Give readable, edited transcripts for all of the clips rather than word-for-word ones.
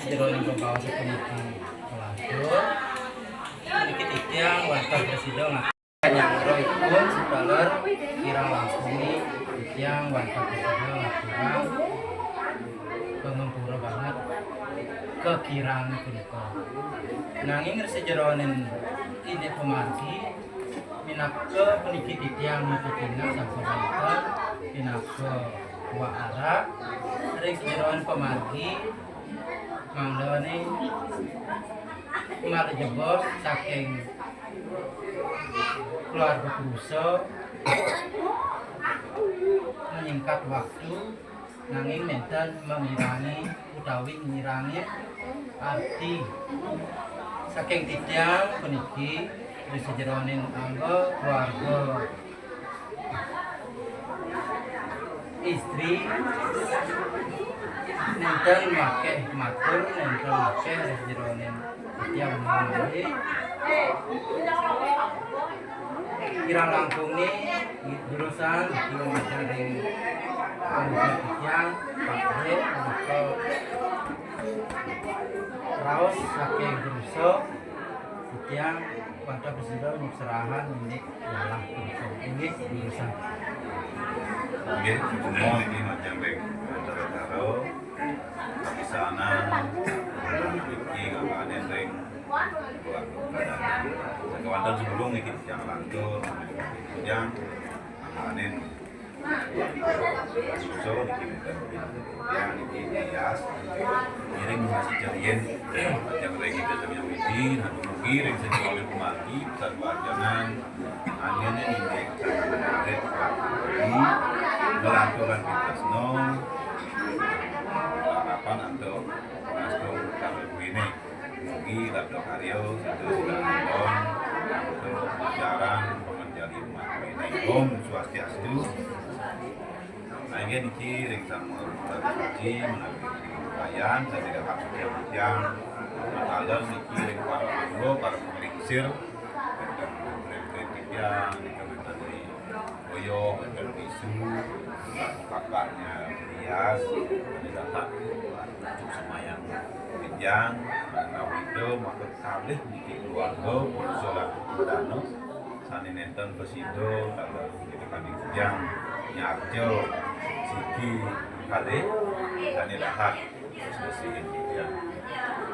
sejeroning pembawa sepuniki pelatur sedikit tiang wonten presiden yang roipun sedaler kirang langsuni tiang wonten presiden kirang pengempura banget kekirang punika nanging sejeroning ini pemargi minangka puniki tiang mutitina sampun wonten minangka wa arah ring sejeroning pemargi manggone marjebos saking keluarga Kruso menyingkat waktu nanging menten mengirangi utawi ngirangi arti saking tiang puniki sejeroning angga keluarga istri nenten make matur nenten make sejeroning tiang mengenai kirang langkung ni jurusan yang macam ring yang pakai atau raus saking jurusan yang pada presiden serahan milik dalam ini jurusan. Oke, semua ini macam ring taro di sana ini ngapain ring kawan sebelum ini yang lanjut yang ngapain so yang ini hias miring masih jadian yang lagi kita yang ini nanti mungkin yang sejual kemari besar jangan anehnya ini ini melanturkan kita snow harapan atau nasdem kalau ini mungkin atau karyo itu sudah nonton untuk pelajaran menjadi umat ini om swastiastu akhirnya dikirim sama suci melalui bayan saya tidak harus yang ada dikirim para anggo para pemilik yang dari Boyo dan Bisu kakaknya Rias datang untuk semayang pinjang karena itu maka kalih di keluarga sholat dano sani nenten besido kalau kita kan pinjang nyarjo siki kalih sani lahat selesai pinjang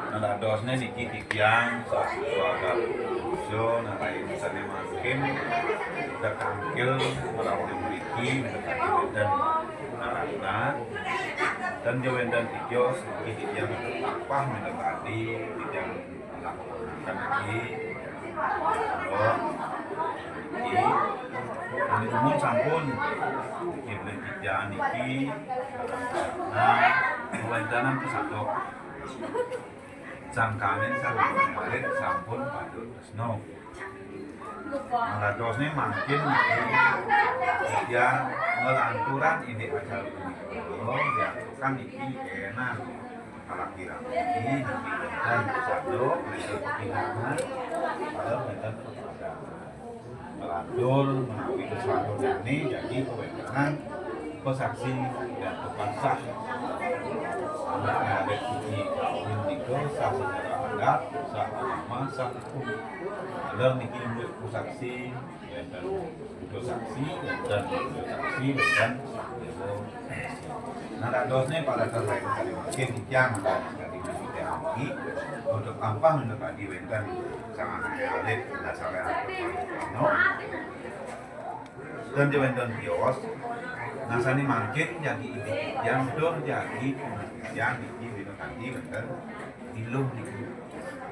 nah dosnya niki tiang satu keluarga so nah lain sani makin udah tampil merawat memiliki dan narasna dan jawen dan tios yang apa mendekati yang melakukan lagi ini umum sampun kiblat tiga niki nah kewendanan kesatu jangkanin sampai kemarin sampun patut snow Malados ini makin dia melanturan ini acara ini ya kan ini enak kalau kira ini dan satu kehilangan pada medan kepada melantur menawi sesuatu ini jadi kewenangan pesaksi dan pepansah ada kunci indiko sah secara adat sah agama sah hukum dalam niki untuk saksi dan untuk saksi dan saksi dan nah dosnya pada terkait mungkin yang dari lagi untuk apa untuk diwentan sangat alit dasarnya no dan diwentan bios nasani makin jadi ini yang dor jadi yang ini tadi benar ilmu niki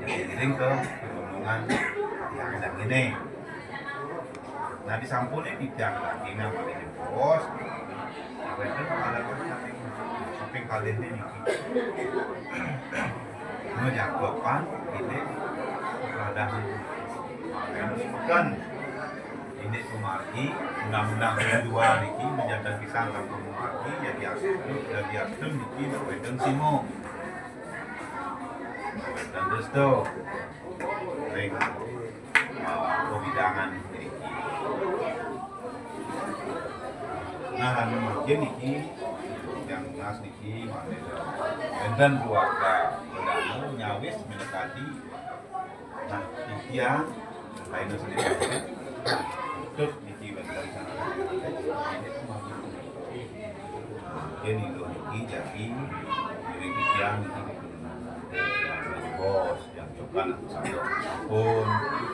yang diring ke pegunungan yang ada ini. Nah di sampulnya tidak lagi namanya bos. Itu ada samping kali ini. Menjatuhkan ini keadaan kan ini Sumargi undang-undang kedua niki menjadi pisang kampung Sumargi jadi asli niki berweden simo. Dan resto ring pebidangan niki. Nah, mungkin niki yang nas niki mana dan keluarga nyawis mendekati. Nah, dia lain sendiri. Terus di dari sana. Ini loh ini jadi diri yang bos yang coba satu pun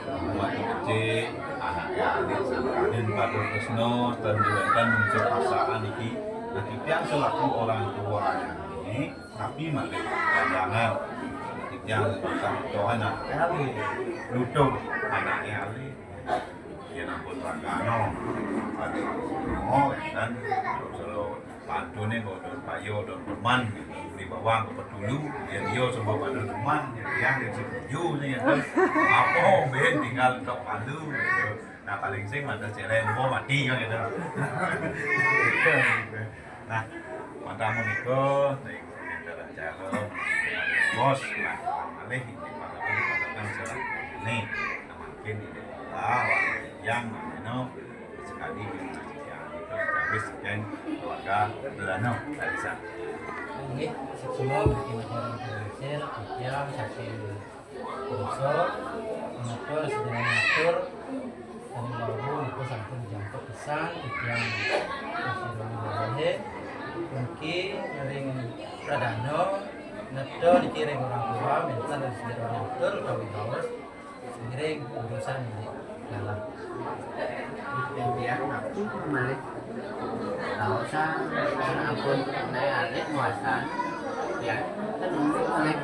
rumah kecil anaknya adik sangkanin pada Krisno dan dilakukan muncul perasaan ini nanti yang selaku orang tua ini tapi malah jangan yang tentang Tuhan Ali lutung anaknya Ali dia nampun Ragano ada semua dan selalu pantu nih kalau payo dan teman di bawah dulu dia semua pada teman yang setuju nih apa ben tinggal untuk pandu nah paling sing ada ceren mau mati kan gitu nah matamu niko dalam cara bos lah alih ini pada salah nih makin yang sekali wis dan keluarga Delano Alisa. Ini semua bikin acara berhasil, yang saksi kurso, mengatur sedang mengatur, dan baru itu sampai jangkau pesan, yang masih boleh, mungkin ring Pradano, neto dikirim orang tua, minta dari sedang mengatur, kawin sendiri urusan ini dalam. Dan dia aku kembali tahu saya pun naik adik muasan ya kan oleh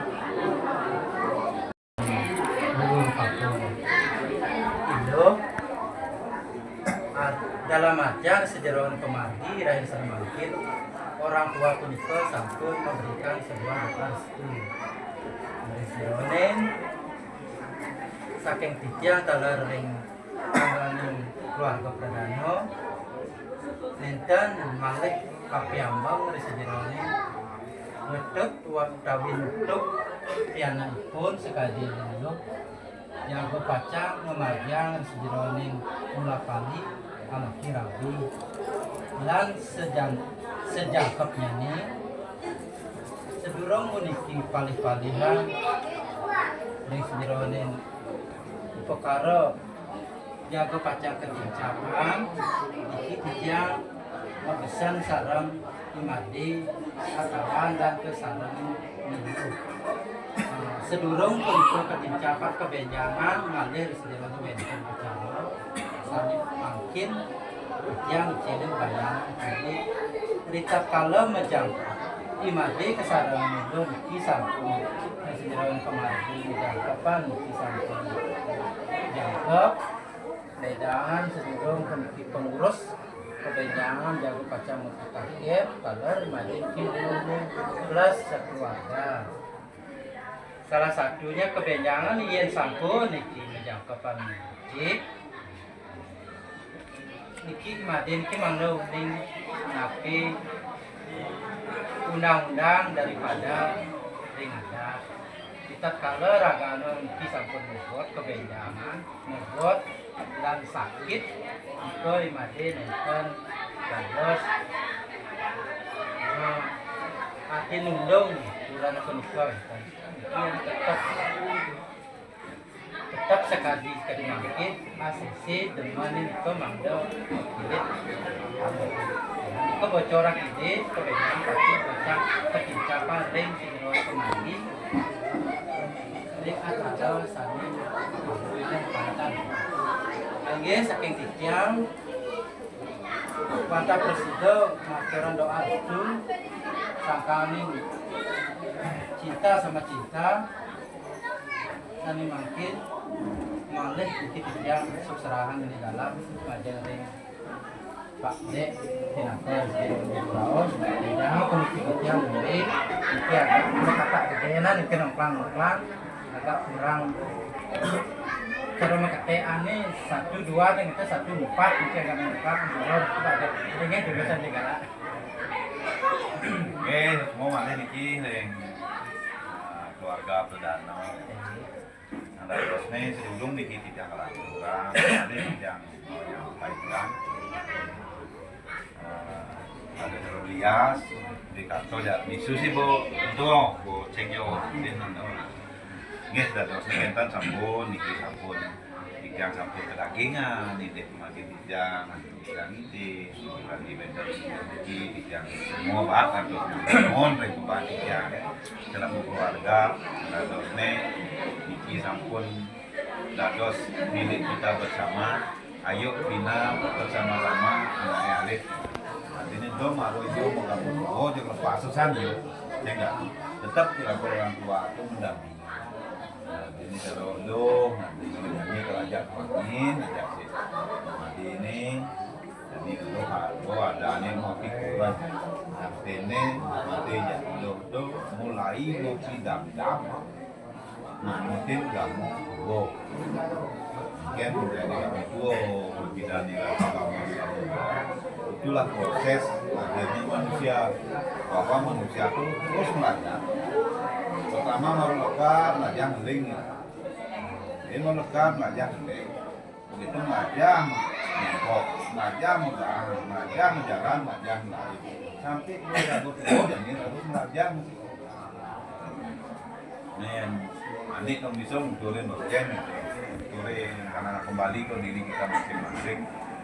Indo dalam ajar sejarawan pemargi rahim sarmangkin orang tua punika sampun memberikan sebuah restu dari sironen saking tijang talar ring angganing keluarga Pradano nenten malih kapiambang residirone wedhek utawi nutup piyanakipun sekadi leluk yang pacang memarjang residirone mula kali amargi rabi lan sejangkepnya ni sedurung puniki palih-palihan residirone perkara jaga pacang ketincapan iki dia pesan sarang imadi katawan dan kesarang minggu sedurung untuk ketincapan kebenjangan ngalir sedang benjangan acara sami mungkin yang cilik bayang jadi cerita kala majang imadi kesarang minggu kisah sedang kemarin kapan kisah jangkep ledangan sedurung pengurus kebenjangan jago pacang mutakhir kalar imajin plus sekeluarga salah satunya kebenjangan yen sampun niki jangkepan niki madin ki manglo ning napi undang-undang daripada ring adat kita kalau ragano niki sampun membuat kebenjangan membuat dan sakit itu imadi nenten terus hati nundung bulan punika itu tetap sekali mungkin asisi dengan itu mangdo kulit itu bocoran ini kebencangan pasti bocah ketincapan ring sinro kemari ring acara sani yang pantan lagi saking tiang Wanta Presiden makiran doa itu sangkani cinta sama cinta kami makin malih dikit tiang serahan di dalam wajah ring Pak Dek tinapel di Raos jangan politik tiang mulai iki agak kata kegenan iki nongklang agak kurang kalau makate ane 1 2 dan kita 1 4 mungkin agak lengkap belum ada dengan jurusan negara. Oke, semua mana niki yang keluarga Pradano. Ada terusnya sebelum niki tidak kalah kurang, ada yang baikkan. Ada Terlias di kartu ya misu sih bo cengyo di nanda nggih dados enten sampun niki sampun yang sampun kedagingan ini makin dijang dijang ini lagi benda iki dijang semua bahkan terus mohon percobaan dijang dalam keluarga dados ne iki sampun dados milik kita bersama. Ayo bina bersama-sama anak alit. Artinya itu maru itu mau kamu jangan lepas susan yo, ya enggak. Tetap dilakukan orang tua itu mendampingi. Ini kalau lo nanti nyanyi kerajaan angin, ajak sih. Nanti ini, jadi lo ada nih mau pikuran. Nanti ini nanti jadi lo mulai lo sidang dama. Nah mungkin kamu go. Mungkin menjadi orang tua tidak agama itulah proses akhirnya manusia bahwa manusia itu terus belajar pertama melekar belajar ngeling ini melekar belajar ngeling begitu belajar nengkok belajar megang belajar jalan belajar lari sampai dia ragu dan ini harus belajar nih nanti kamu bisa mengurin bagian karena kembali ke diri kita masing-masing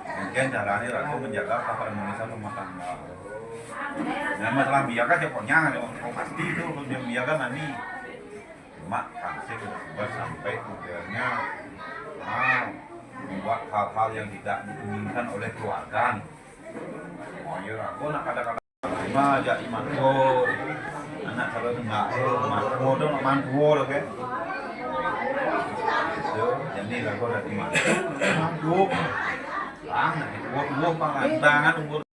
mungkin caranya aku menjaga keharmonisan rumah tangga. Nah masalah biaga pokoknya pasti itu dia biaga nanti mak pasti sudah sampai tujuannya membuat hal-hal yang tidak diinginkan oleh keluarga nih. Oh iya aku nak kata-kata lima jadi mantu anak kalau enggak mantu tuh mantu loh kan. Jadi lagu dari mana? Mangguk, pang, buat pangantangan umur